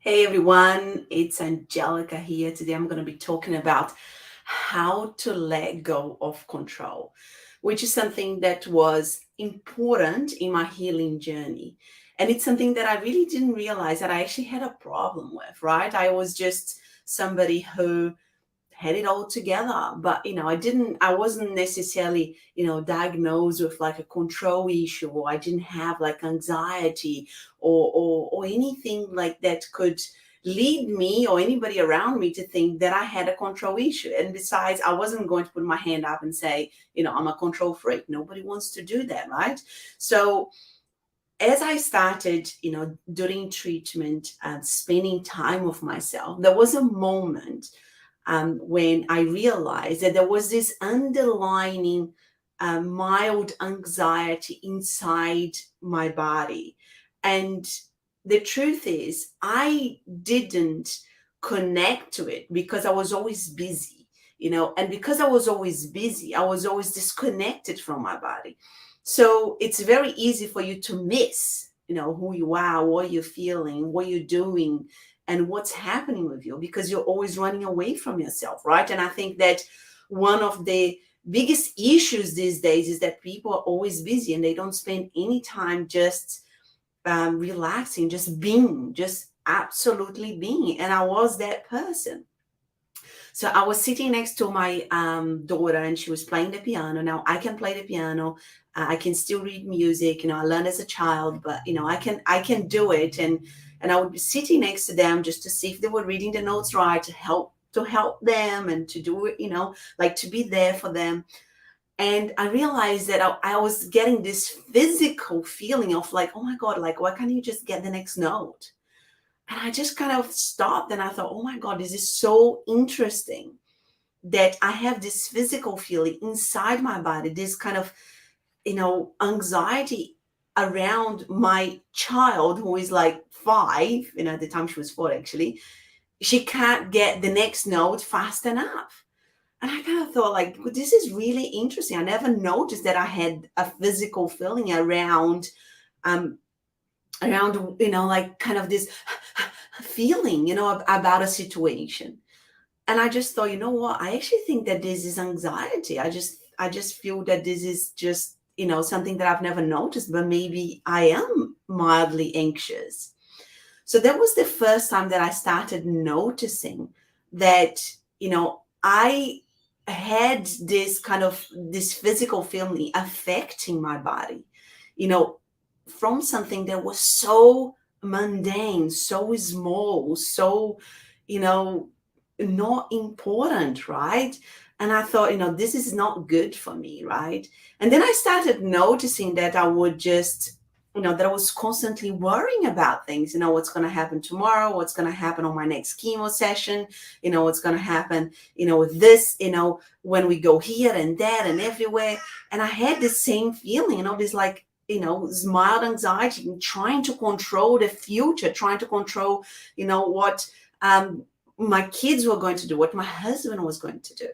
Hey everyone, it's Angelica here. Today I'm going to be talking about how to let go of control, which is something that was important in my healing journey. And it's something that I really didn't realize that I actually had a problem with, right? I was just somebody who had it all together, but I wasn't necessarily diagnosed with like a control issue, or I didn't have like anxiety or anything like that could lead me or anybody around me to think that I had a control issue. And besides, I wasn't going to put my hand up and say, I'm a control freak. Nobody wants to do that, right? So as I started, doing treatment and spending time with myself, there was a moment when I realized that there was this underlying mild anxiety inside my body. And the truth is, I didn't connect to it because I was always busy, and because I was always busy, I was always disconnected from my body. So it's very easy for you to miss, who you are, what you're feeling, what you're doing, and what's happening with you because you're always running away from yourself, right? And I think that one of the biggest issues these days is that people are always busy and they don't spend any time just relaxing, just being, just absolutely being. And I was that person. So I was sitting next to my daughter, and she was playing the piano. Now I can play the piano. I can still read music. I learned as a child, but I can do it. And I would be sitting next to them just to see if they were reading the notes right, to help them and to do it. Like to be there for them. And I realized that I was getting this physical feeling of like, oh my God, like why can't you just get the next note? And I just kind of stopped and I thought, oh my God, this is so interesting that I have this physical feeling inside my body, this kind of, anxiety around my child who is like 5, at the time she was 4 actually. She can't get the next note fast enough. And I kind of thought, like, well, this is really interesting. I never noticed that I had a physical feeling um, like kind of this feeling, about a situation. And I just thought, you know what? I actually think that this is anxiety. I just feel that this is just, something that I've never noticed, but maybe I am mildly anxious. So that was the first time that I started noticing that, I had this physical feeling affecting my body, you know, from something that was so mundane, so small, so, you know, not important, right? And I thought, this is not good for me, right? And then I started noticing that I would just, that I was constantly worrying about things, what's going to happen tomorrow, what's going to happen on my next chemo session, what's going to happen, with this, when we go here and that and everywhere. And I had the same feeling, this like, this mild anxiety, trying to control the future, trying to control, what my kids were going to do, what my husband was going to do.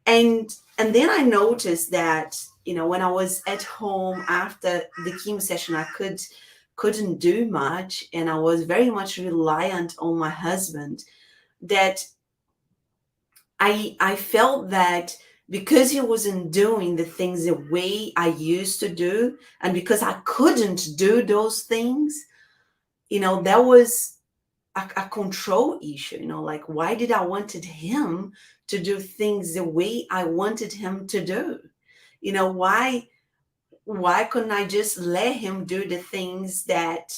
And then I noticed that, when I was at home after the chemo session, I couldn't do much, and I was very much reliant on my husband. That I felt that because he wasn't doing the things the way I used to do, and because I couldn't do those things, that was a control issue. Like, why did I wanted him to do things the way I wanted him to do? Why couldn't I just let him do the things that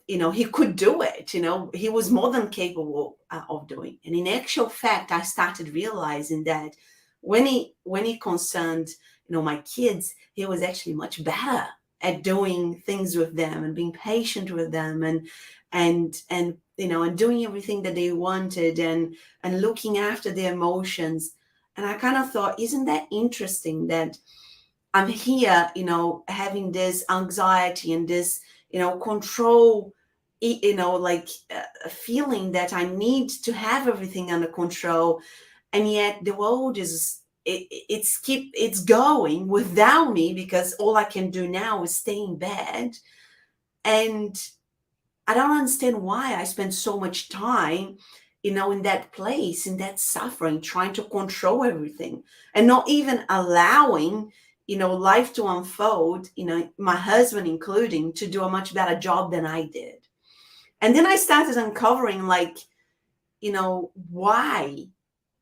he could do it? He was more than capable of doing. And in actual fact, I started realizing that when he concerned, my kids, he was actually much better at doing things with them and being patient with them, and doing everything that they wanted, and looking after their emotions. And I kind of thought, isn't that interesting that I'm here, having this anxiety and this, control, like a feeling that I need to have everything under control, and yet the world it's going without me because all I can do now is stay in bed. And I don't understand why I spend so much time, in that place, in that suffering, trying to control everything and not even allowing, life to unfold, my husband including, to do a much better job than I did. And then I started uncovering, like, why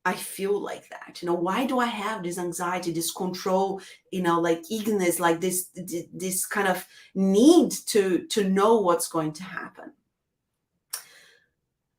I feel like that. Why do I have this anxiety, this control, like eagerness, like this kind of need to know what's going to happen.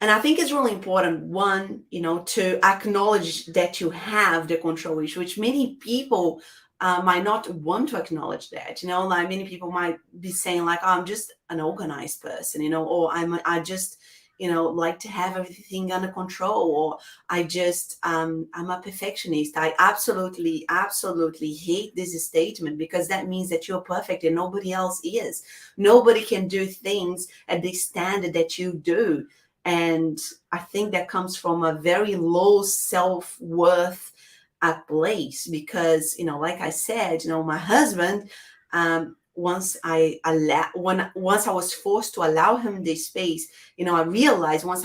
And I think it's really important, one, to acknowledge that you have the control issue, which many people might not want to acknowledge that. Like many people might be saying, like, oh, I'm just an organized person, or I just, like to have everything under control, or I'm a perfectionist. I absolutely, absolutely hate this statement, because that means that you're perfect and nobody else is. Nobody can do things at the standard that you do. And I think that comes from a very low self-worth place, because, like I said, my husband, once I was forced to allow him this space, I realized, once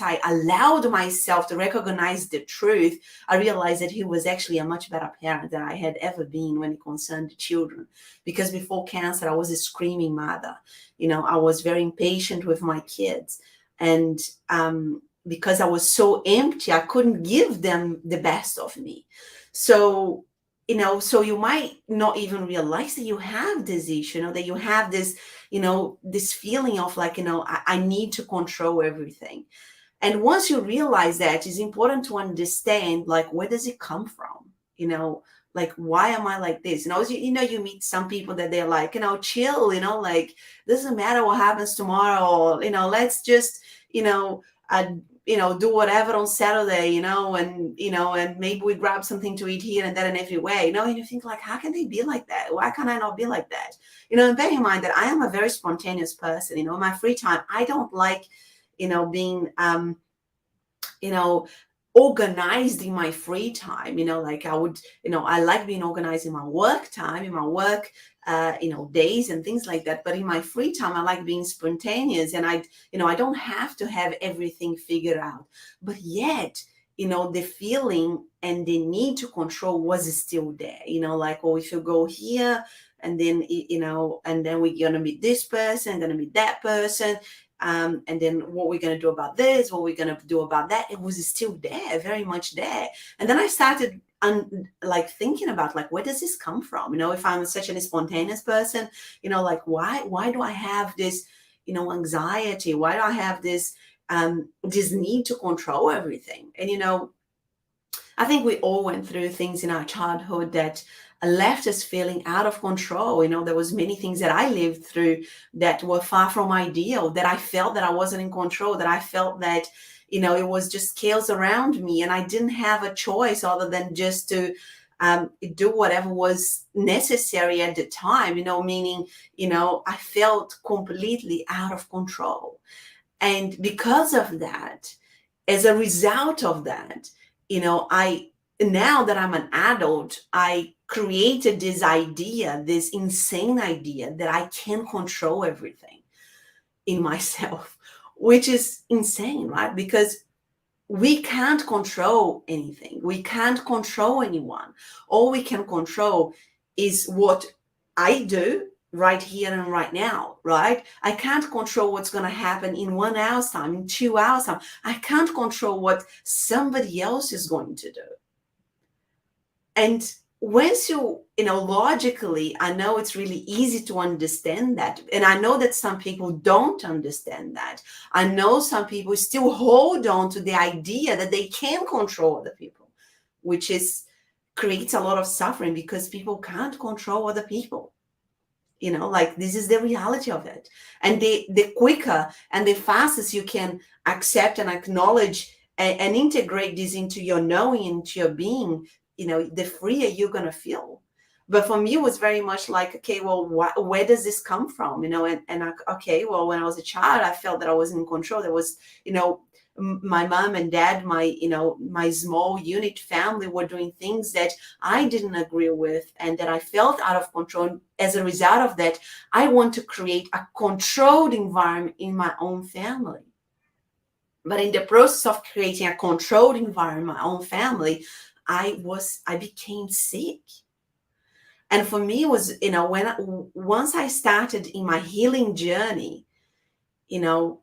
I allowed myself to recognize the truth, I realized that he was actually a much better parent than I had ever been when it concerned children. Because before cancer, I was a screaming mother. I was very impatient with my kids. And because I was so empty, I couldn't give them the best of me. So, so you might not even realize that you have this issue, that you have this, this feeling of, like, I need to control everything. And once you realize that, it's important to understand, like, where does it come from? Like, why am I like this? You meet some people that they're like, chill, like, doesn't matter what happens tomorrow, let's just, you know, uh, do whatever on Saturday, and maybe we grab something to eat here and there and everywhere, and you think, like, how can they be like that? Why can't I not be like that? And bear in mind that I am a very spontaneous person. In my free time, I don't like, being, you know, organized in my free time. Like I would, I like being organized in my work time, in my work, days and things like that. But in my free time, I like being spontaneous, and I don't have to have everything figured out. But yet, the feeling and the need to control was still there. Like, oh, if you go here, and then, and then we're gonna meet this person, gonna meet that person, and then what we're going to do about this, what we're going to do about that. It was still there, very much there. And then I started like thinking about, like, where does this come from? If I'm such a spontaneous person, like, why do I have this, anxiety? Why do I have this need to control everything? And, I think we all went through things in our childhood that left us feeling out of control. There was many things that I lived through that were far from ideal, that I felt that I wasn't in control, that I felt that, it was just chaos around me, and I didn't have a choice other than just to do whatever was necessary at the time, meaning, I felt completely out of control. And because of that, as a result of that, I now that I'm an adult, I created this idea, this insane idea, that I can control everything in myself, which is insane, right? Because we can't control anything. We can't control anyone. All we can control is what I do right here and right now, right? I can't control what's going to happen in 1 hour's time, in 2 hours' time. I can't control what somebody else is going to do. And once logically, I know it's really easy to understand that. And I know that some people don't understand that. I know some people still hold on to the idea that they can control other people, which creates a lot of suffering, because people can't control other people. Like, this is the reality of it. And the quicker and the fastest you can accept and acknowledge and integrate this into your knowing, into your being, the freer you're going to feel. But for me, it was very much like, okay, well, where does this come from? Okay, well, when I was a child, I felt that I was in control. There was, my mom and dad, my small unit family were doing things that I didn't agree with and that I felt out of control. And as a result of that, I want to create a controlled environment in my own family. But in the process of creating a controlled environment in my own family, I became sick. And for me, it was, once I started in my healing journey, you know,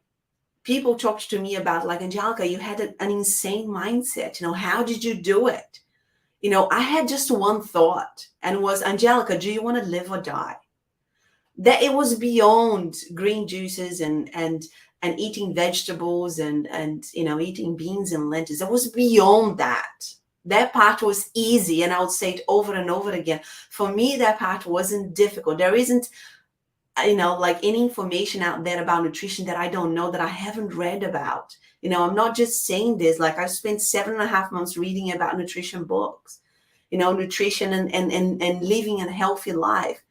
people talked to me about, like, Angelica, you had an insane mindset. How did you do it? I had just one thought, and it was, Angelica, do you want to live or die? That it was beyond green juices and eating vegetables and eating beans and lentils. It was beyond that. That part was easy, and I would say it over and over again. For me, that part wasn't difficult. There isn't, like, any information out there about nutrition that I don't know, that I haven't read about. I'm not just saying this. Like, I spent 7.5 months reading about nutrition books, nutrition and living a healthy life.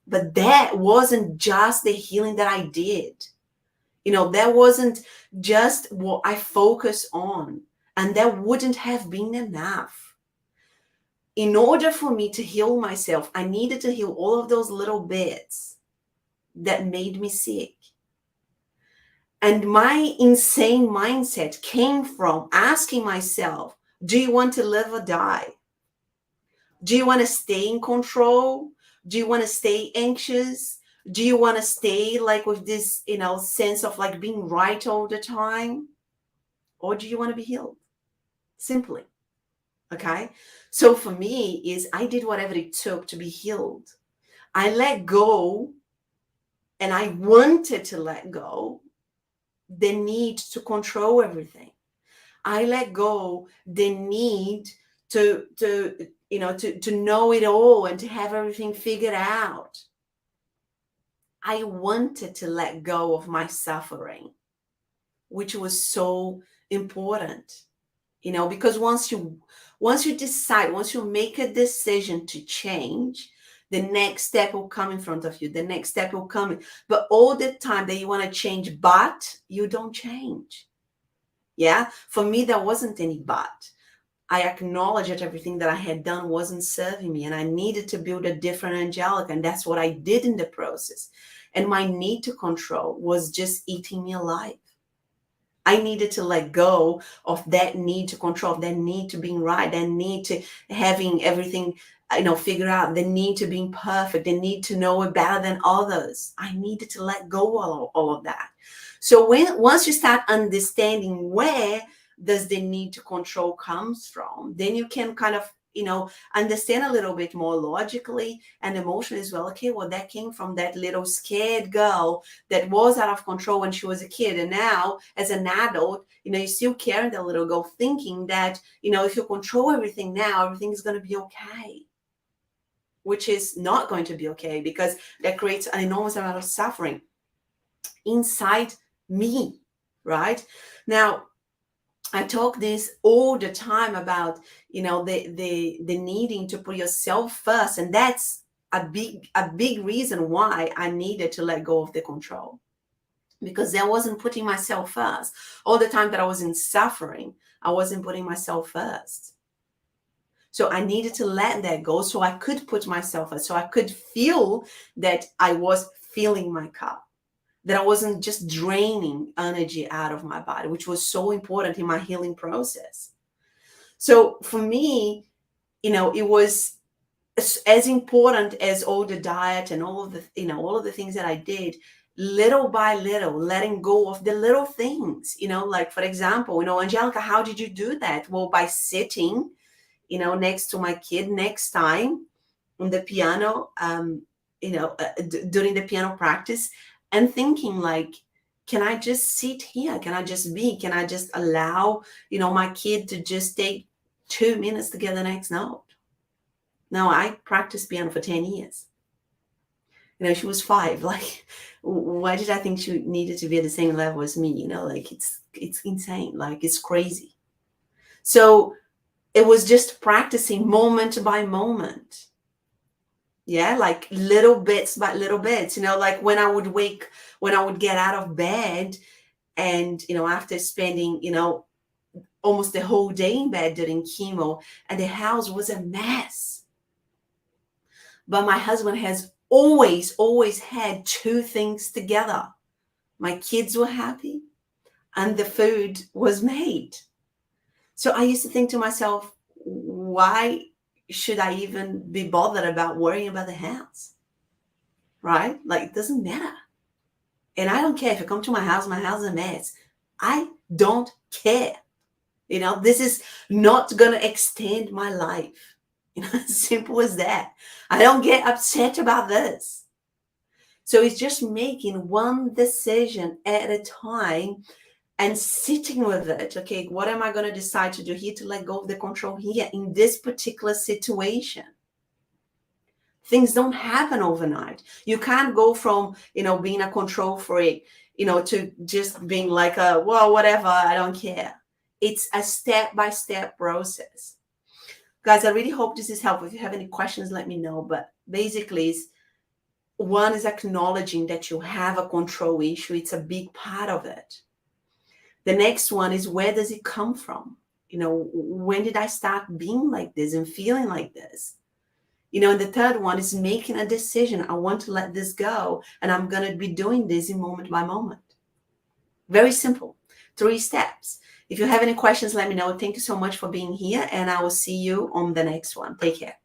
But that wasn't just the healing that I did. That wasn't just what I focused on. And that wouldn't have been enough. In order for me to heal myself, I needed to heal all of those little bits that made me sick. And my insane mindset came from asking myself, do you want to live or die? Do you want to stay in control? Do you want to stay anxious? Do you want to stay, like, with this, sense of, like, being right all the time? Or do you want to be healed? Simply. Okay. So for me, is I did whatever it took to be healed. I let go, and I wanted to let go the need to control everything. I let go the need to know it all and to have everything figured out. I wanted to let go of my suffering, which was so important, because once you decide, once you make a decision to change, the next step will come in front of you. The next step will come. But all the time that you want to change, but you don't change. Yeah. For me, there wasn't any but. I acknowledged that everything that I had done wasn't serving me, and I needed to build a different Angelica. And that's what I did in the process. And my need to control was just eating me alive. I needed to let go of that need to control, that need to being right, that need to having everything, figure out, the need to being perfect, the need to know it better than others. I needed to let go of all of that. So once you start understanding where does the need to control comes from, then you can kind of, understand a little bit more logically and emotionally as well. Okay, well, that came from that little scared girl that was out of control when she was a kid. And now, as an adult, you still carry that little girl, thinking that, if you control everything now, everything is going to be okay. Which is not going to be okay, because that creates an enormous amount of suffering inside me, right? Now, I talk this all the time about, the needing to put yourself first. And that's a big reason why I needed to let go of the control, because I wasn't putting myself first. All the time that I was in suffering, I wasn't putting myself first. So I needed to let that go so I could put myself first, so I could feel that I was filling my cup, that I wasn't just draining energy out of my body, which was so important in my healing process. So for me, it was as important as all the diet and all of the things that I did, little by little, letting go of the little things, like, for example, Angelica, how did you do that? Well, by sitting, next to my kid next time on the piano, during the piano practice, and thinking, like, can I just sit here? Can I just be? Can I just allow, my kid to just take 2 minutes to get the next note? Now, I practiced piano for 10 years. She was 5. Like, why did I think she needed to be at the same level as me? Like, it's insane. Like, it's crazy. So it was just practicing moment by moment. Yeah, like little bits by little bits, like when I would get out of bed and, after spending, almost the whole day in bed during chemo, and the house was a mess. But my husband has always, always had two things together. My kids were happy and the food was made. So I used to think to myself, why should I even be bothered about worrying about the house? Right? Like, it doesn't matter. And I don't care if you come to my house is a mess. I don't care. This is not going to extend my life. As simple as that. I don't get upset about this. So it's just making one decision at a time and sitting with it. Okay, what am I going to decide to do here to let go of the control here in this particular situation? Things don't happen overnight. You can't go from, being a control freak, to just being like well, whatever, I don't care. It's a step-by-step process. Guys, I really hope this is helpful. If you have any questions, let me know. But basically, one is acknowledging that you have a control issue. It's a big part of it. The next one is, where does it come from? When did I start being like this and feeling like this? And the third one is making a decision. I want to let this go, and I'm going to be doing this in moment by moment. Very simple. 3 steps. If you have any questions, let me know. Thank you so much for being here, and I will see you on the next one. Take care.